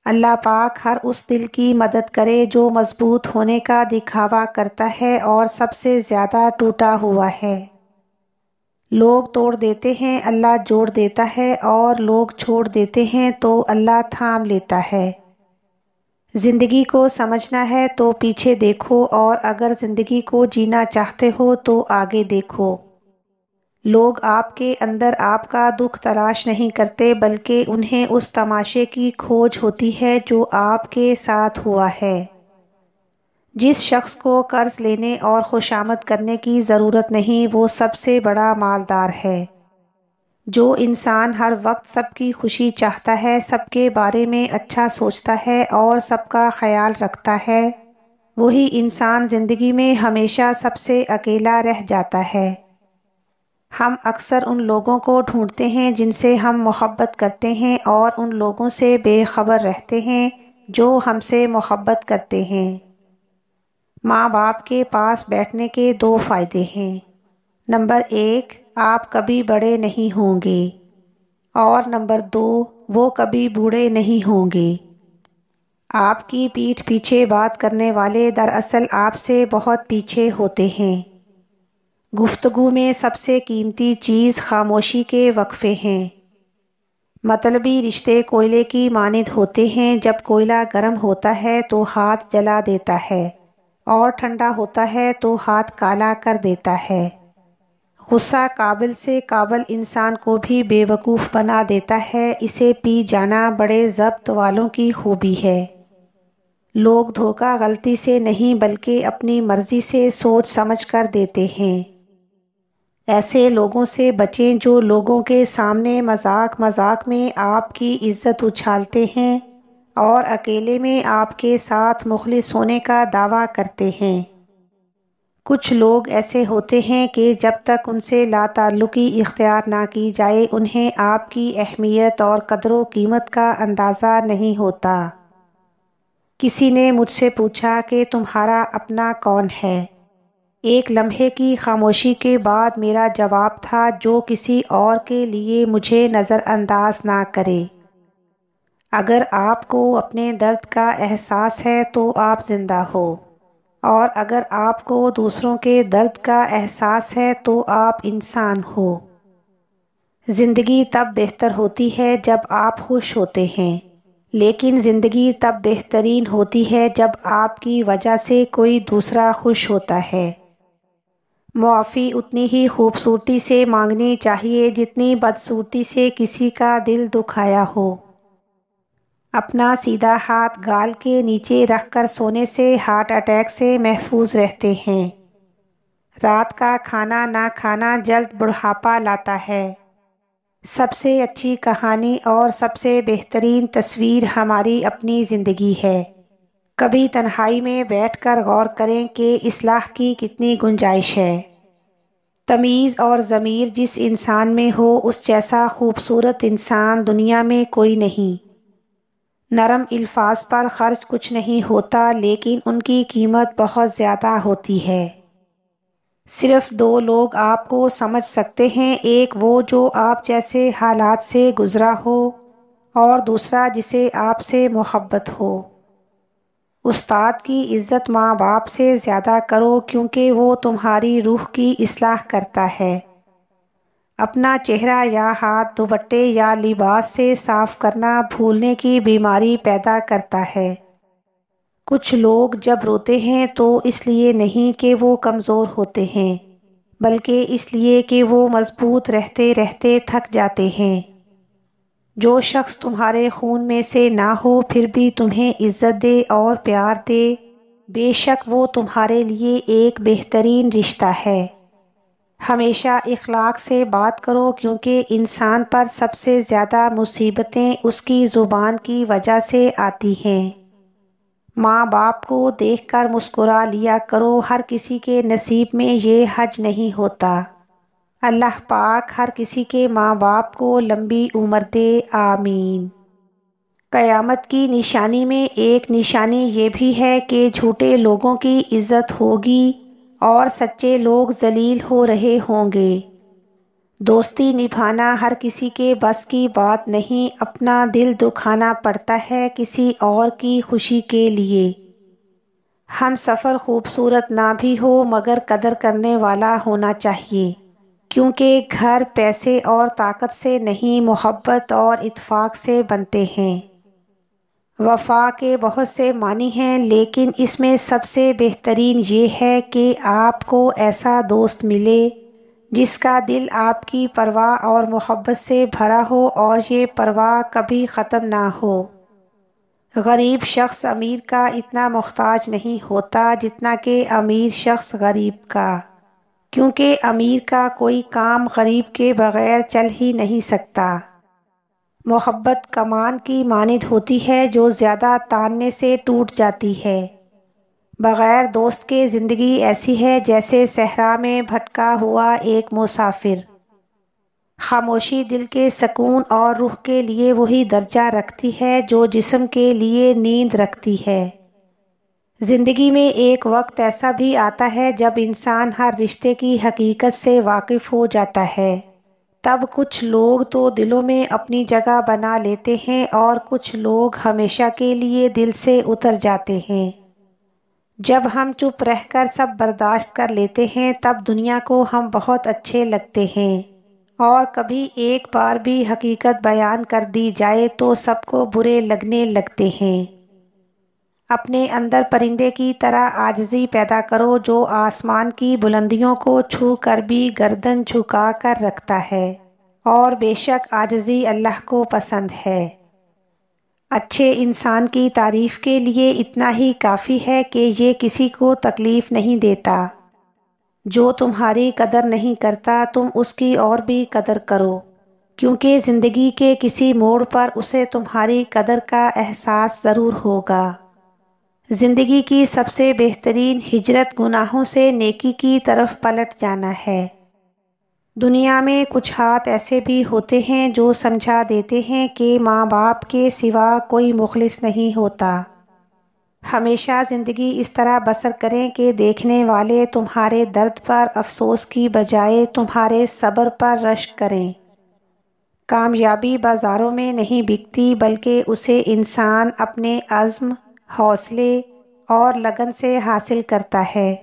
اللہ پاک ہر اس دل کی مدد کرے جو مضبوط ہونے کا دکھاوا کرتا ہے اور سب سے زیادہ ٹوٹا ہوا ہے۔ لوگ توڑ دیتے ہیں، اللہ جوڑ دیتا ہے، اور لوگ چھوڑ دیتے ہیں تو اللہ تھام لیتا ہے۔ زندگی کو سمجھنا ہے تو پیچھے دیکھو، اور اگر زندگی کو جینا چاہتے ہو تو آگے دیکھو۔ لوگ آپ کے اندر آپ کا دکھ تلاش نہیں کرتے، بلکہ انہیں اس تماشے کی کھوج ہوتی ہے جو آپ کے ساتھ ہوا ہے۔ جس شخص کو قرض لینے اور خوشامد کرنے کی ضرورت نہیں، وہ سب سے بڑا مالدار ہے۔ جو انسان ہر وقت سب کی خوشی چاہتا ہے، سب کے بارے میں اچھا سوچتا ہے اور سب کا خیال رکھتا ہے، وہی انسان زندگی میں ہمیشہ سب سے اکیلا رہ جاتا ہے۔ ہم اکثر ان لوگوں کو ڈھونڈتے ہیں جن سے ہم محبت کرتے ہیں، اور ان لوگوں سے بے خبر رہتے ہیں جو ہم سے محبت کرتے ہیں۔ ماں باپ کے پاس بیٹھنے کے 2 فائدے ہیں۔ نمبر 1، آپ کبھی بڑے نہیں ہوں گے، اور نمبر 2، وہ کبھی بوڑھے نہیں ہوں گے۔ آپ کی پیٹھ پیچھے بات کرنے والے دراصل آپ سے بہت پیچھے ہوتے ہیں۔ گفتگو میں سب سے قیمتی چیز خاموشی کے وقفے ہیں۔ مطلبی رشتے کوئلے کی مانند ہوتے ہیں، جب کوئلہ گرم ہوتا ہے تو ہاتھ جلا دیتا ہے، اور ٹھنڈا ہوتا ہے تو ہاتھ کالا کر دیتا ہے۔ غصہ قابل سے قابل انسان کو بھی بے وقوف بنا دیتا ہے، اسے پی جانا بڑے ضبط والوں کی خوبی ہے۔ لوگ دھوکہ غلطی سے نہیں بلکہ اپنی مرضی سے سوچ سمجھ کر دیتے ہیں۔ ایسے لوگوں سے بچیں جو لوگوں کے سامنے مذاق مذاق میں آپ کی عزت اچھالتے ہیں اور اکیلے میں آپ کے ساتھ مخلص ہونے کا دعویٰ کرتے ہیں۔ کچھ لوگ ایسے ہوتے ہیں کہ جب تک ان سے لا تعلقی اختیار نہ کی جائے، انہیں آپ کی اہمیت اور قدر و قیمت کا اندازہ نہیں ہوتا۔ کسی نے مجھ سے پوچھا کہ تمہارا اپنا کون ہے؟ ایک لمحے کی خاموشی کے بعد میرا جواب تھا، جو کسی اور کے لیے مجھے نظر انداز نہ کرے۔ اگر آپ کو اپنے درد کا احساس ہے تو آپ زندہ ہو، اور اگر آپ کو دوسروں کے درد کا احساس ہے تو آپ انسان ہو۔ زندگی تب بہتر ہوتی ہے جب آپ خوش ہوتے ہیں، لیکن زندگی تب بہترین ہوتی ہے جب آپ کی وجہ سے کوئی دوسرا خوش ہوتا ہے۔ معافی اتنی ہی خوبصورتی سے مانگنی چاہیے جتنی بدصورتی سے کسی کا دل دکھایا ہو۔ اپنا سیدھا ہاتھ گال کے نیچے رکھ کر سونے سے ہارٹ اٹیک سے محفوظ رہتے ہیں۔ رات کا کھانا نہ کھانا جلد بڑھاپا لاتا ہے۔ سب سے اچھی کہانی اور سب سے بہترین تصویر ہماری اپنی زندگی ہے۔ کبھی تنہائی میں بیٹھ کر غور کریں کہ اصلاح کی کتنی گنجائش ہے۔ تمیز اور ضمیر جس انسان میں ہو، اس جیسا خوبصورت انسان دنیا میں کوئی نہیں۔ نرم الفاظ پر خرچ کچھ نہیں ہوتا، لیکن ان کی قیمت بہت زیادہ ہوتی ہے۔ صرف 2 لوگ آپ کو سمجھ سکتے ہیں، ایک وہ جو آپ جیسے حالات سے گزرا ہو، اور دوسرا جسے آپ سے محبت ہو۔ استاد کی عزت ماں باپ سے زیادہ کرو، کیونکہ وہ تمہاری روح کی اصلاح کرتا ہے۔ اپنا چہرہ یا ہاتھ دوپٹے یا لباس سے صاف کرنا بھولنے کی بیماری پیدا کرتا ہے۔ کچھ لوگ جب روتے ہیں تو اس لیے نہیں کہ وہ کمزور ہوتے ہیں، بلکہ اس لیے کہ وہ مضبوط رہتے رہتے تھک جاتے ہیں۔ جو شخص تمہارے خون میں سے نہ ہو پھر بھی تمہیں عزت دے اور پیار دے، بے شک وہ تمہارے لیے ایک بہترین رشتہ ہے۔ ہمیشہ اخلاق سے بات کرو، کیونکہ انسان پر سب سے زیادہ مصیبتیں اس کی زبان کی وجہ سے آتی ہیں۔ ماں باپ کو دیکھ کر مسکرا لیا کرو، ہر کسی کے نصیب میں یہ حج نہیں ہوتا۔ اللہ پاک ہر کسی کے ماں باپ کو لمبی عمر دے، آمین۔ قیامت کی نشانی میں ایک نشانی یہ بھی ہے کہ جھوٹے لوگوں کی عزت ہوگی اور سچے لوگ ذلیل ہو رہے ہوں گے۔ دوستی نبھانا ہر کسی کے بس کی بات نہیں، اپنا دل دکھانا پڑتا ہے کسی اور کی خوشی کے لیے۔ ہم سفر خوبصورت نہ بھی ہو مگر قدر کرنے والا ہونا چاہیے، کیونکہ گھر پیسے اور طاقت سے نہیں، محبت اور اتفاق سے بنتے ہیں۔ وفا کے بہت سے معنی ہیں، لیکن اس میں سب سے بہترین یہ ہے کہ آپ کو ایسا دوست ملے جس کا دل آپ کی پرواہ اور محبت سے بھرا ہو اور یہ پرواہ کبھی ختم نہ ہو۔ غریب شخص امیر کا اتنا محتاج نہیں ہوتا جتنا کہ امیر شخص غریب کا، کیونکہ امیر کا کوئی کام غریب کے بغیر چل ہی نہیں سکتا۔ محبت کمان کی مانند ہوتی ہے جو زیادہ تاننے سے ٹوٹ جاتی ہے۔ بغیر دوست کے زندگی ایسی ہے جیسے صحرا میں بھٹکا ہوا ایک مسافر۔ خاموشی دل کے سکون اور روح کے لیے وہی درجہ رکھتی ہے جو جسم کے لیے نیند رکھتی ہے۔ زندگی میں ایک وقت ایسا بھی آتا ہے جب انسان ہر رشتے کی حقیقت سے واقف ہو جاتا ہے۔ تب کچھ لوگ تو دلوں میں اپنی جگہ بنا لیتے ہیں اور کچھ لوگ ہمیشہ کے لیے دل سے اتر جاتے ہیں۔ جب ہم چپ رہ کر سب برداشت کر لیتے ہیں تب دنیا کو ہم بہت اچھے لگتے ہیں، اور کبھی ایک بار بھی حقیقت بیان کر دی جائے تو سب کو برے لگنے لگتے ہیں۔ اپنے اندر پرندے کی طرح عاجزی پیدا کرو جو آسمان کی بلندیوں کو چھو کر بھی گردن جھکا کر رکھتا ہے، اور بے شک عاجزی اللہ کو پسند ہے۔ اچھے انسان کی تعریف کے لیے اتنا ہی کافی ہے کہ یہ کسی کو تکلیف نہیں دیتا۔ جو تمہاری قدر نہیں کرتا تم اس کی اور بھی قدر کرو، کیونکہ زندگی کے کسی موڑ پر اسے تمہاری قدر کا احساس ضرور ہوگا۔ زندگی کی سب سے بہترین ہجرت گناہوں سے نیکی کی طرف پلٹ جانا ہے۔ دنیا میں کچھ ہاتھ ایسے بھی ہوتے ہیں جو سمجھا دیتے ہیں کہ ماں باپ کے سوا کوئی مخلص نہیں ہوتا۔ ہمیشہ زندگی اس طرح بسر کریں کہ دیکھنے والے تمہارے درد پر افسوس کی بجائے تمہارے صبر پر رشک کریں۔ کامیابی بازاروں میں نہیں بکتی بلکہ اسے انسان اپنے عزم، حوصلے اور لگن سے حاصل کرتا ہے۔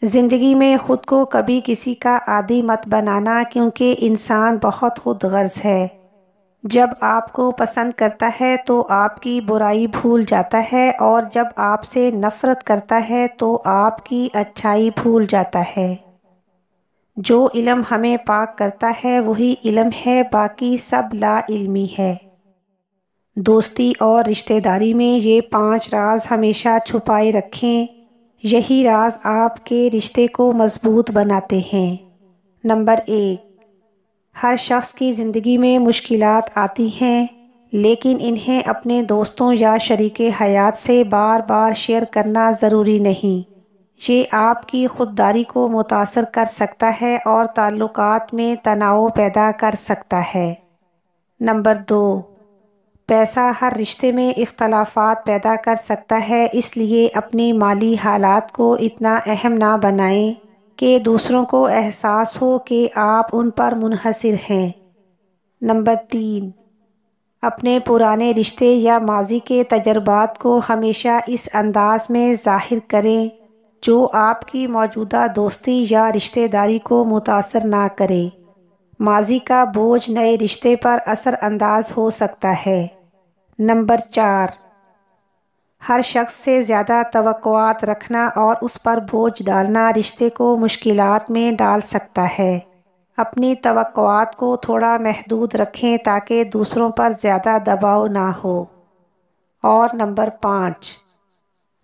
زندگی میں خود کو کبھی کسی کا عادی مت بنانا، کیونکہ انسان بہت خود غرض ہے۔ جب آپ کو پسند کرتا ہے تو آپ کی برائی بھول جاتا ہے، اور جب آپ سے نفرت کرتا ہے تو آپ کی اچھائی بھول جاتا ہے۔ جو علم ہمیں پاک کرتا ہے وہی علم ہے، باقی سب لا علمی ہے۔ دوستی اور رشتہ داری میں یہ 5 راز ہمیشہ چھپائے رکھیں، یہی راز آپ کے رشتے کو مضبوط بناتے ہیں۔ نمبر 1، ہر شخص کی زندگی میں مشکلات آتی ہیں، لیکن انہیں اپنے دوستوں یا شریک حیات سے بار بار شیئر کرنا ضروری نہیں۔ یہ آپ کی خودداری کو متاثر کر سکتا ہے اور تعلقات میں تناؤ پیدا کر سکتا ہے۔ نمبر 2، پیسہ ہر رشتے میں اختلافات پیدا کر سکتا ہے، اس لیے اپنی مالی حالات کو اتنا اہم نہ بنائیں کہ دوسروں کو احساس ہو کہ آپ ان پر منحصر ہیں۔ نمبر 3، اپنے پرانے رشتے یا ماضی کے تجربات کو ہمیشہ اس انداز میں ظاہر کریں جو آپ کی موجودہ دوستی یا رشتہ داری کو متاثر نہ کرے۔ ماضی کا بوجھ نئے رشتے پر اثر انداز ہو سکتا ہے۔ نمبر 4، ہر شخص سے زیادہ توقعات رکھنا اور اس پر بوجھ ڈالنا رشتے کو مشکلات میں ڈال سکتا ہے۔ اپنی توقعات کو تھوڑا محدود رکھیں تاکہ دوسروں پر زیادہ دباؤ نہ ہو۔ اور نمبر 5،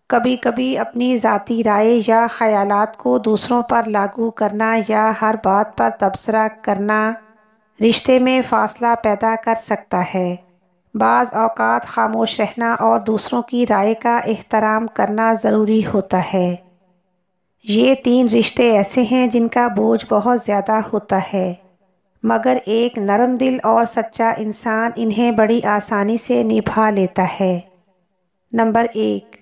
کبھی کبھی اپنی ذاتی رائے یا خیالات کو دوسروں پر لاگو کرنا یا ہر بات پر تبصرہ کرنا رشتے میں فاصلہ پیدا کر سکتا ہے۔ بعض اوقات خاموش رہنا اور دوسروں کی رائے کا احترام کرنا ضروری ہوتا ہے۔ یہ 3 رشتے ایسے ہیں جن کا بوجھ بہت زیادہ ہوتا ہے، مگر ایک نرم دل اور سچا انسان انہیں بڑی آسانی سے نبھا لیتا ہے۔ نمبر 1،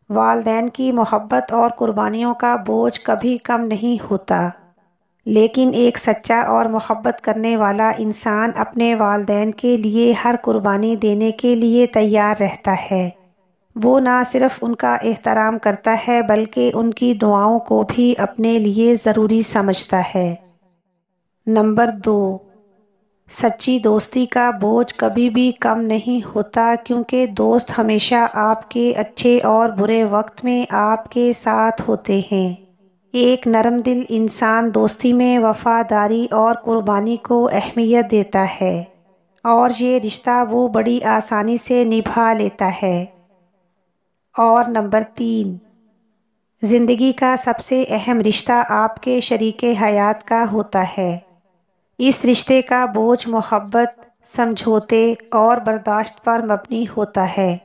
والدین کی محبت اور قربانیوں کا بوجھ کبھی کم نہیں ہوتا، لیکن ایک سچا اور محبت کرنے والا انسان اپنے والدین کے لیے ہر قربانی دینے کے لیے تیار رہتا ہے۔ وہ نہ صرف ان کا احترام کرتا ہے بلکہ ان کی دعاؤں کو بھی اپنے لیے ضروری سمجھتا ہے۔ نمبر 2، سچی دوستی کا بوجھ کبھی بھی کم نہیں ہوتا، کیونکہ دوست ہمیشہ آپ کے اچھے اور برے وقت میں آپ کے ساتھ ہوتے ہیں۔ ایک نرم دل انسان دوستی میں وفاداری اور قربانی کو اہمیت دیتا ہے، اور یہ رشتہ وہ بڑی آسانی سے نبھا لیتا ہے۔ اور نمبر 3، زندگی کا سب سے اہم رشتہ آپ کے شریک حیات کا ہوتا ہے۔ اس رشتے کا بوجھ محبت، سمجھوتے اور برداشت پر مبنی ہوتا ہے۔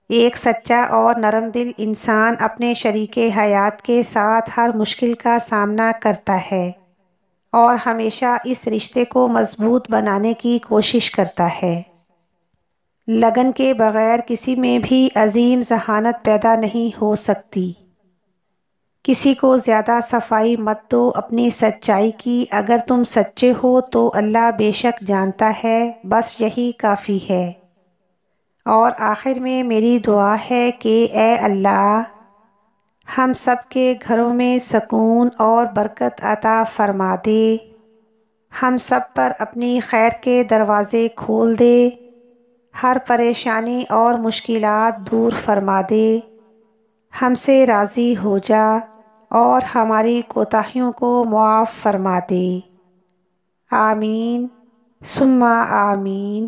ایک سچا اور نرم دل انسان اپنے شریک حیات کے ساتھ ہر مشکل کا سامنا کرتا ہے اور ہمیشہ اس رشتے کو مضبوط بنانے کی کوشش کرتا ہے۔ لگن کے بغیر کسی میں بھی عظیم ذہانت پیدا نہیں ہو سکتی۔ کسی کو زیادہ صفائی مت دو اپنی سچائی کی، اگر تم سچے ہو تو اللہ بے شک جانتا ہے، بس یہی کافی ہے۔ اور آخر میں میری دعا ہے کہ اے اللہ ہم سب کے گھروں میں سکون اور برکت عطا فرما دے، ہم سب پر اپنی خیر کے دروازے کھول دے، ہر پریشانی اور مشکلات دور فرما دے، ہم سے راضی ہو جا اور ہماری کوتاہیوں کو معاف فرما دے۔ آمین ثم آمین۔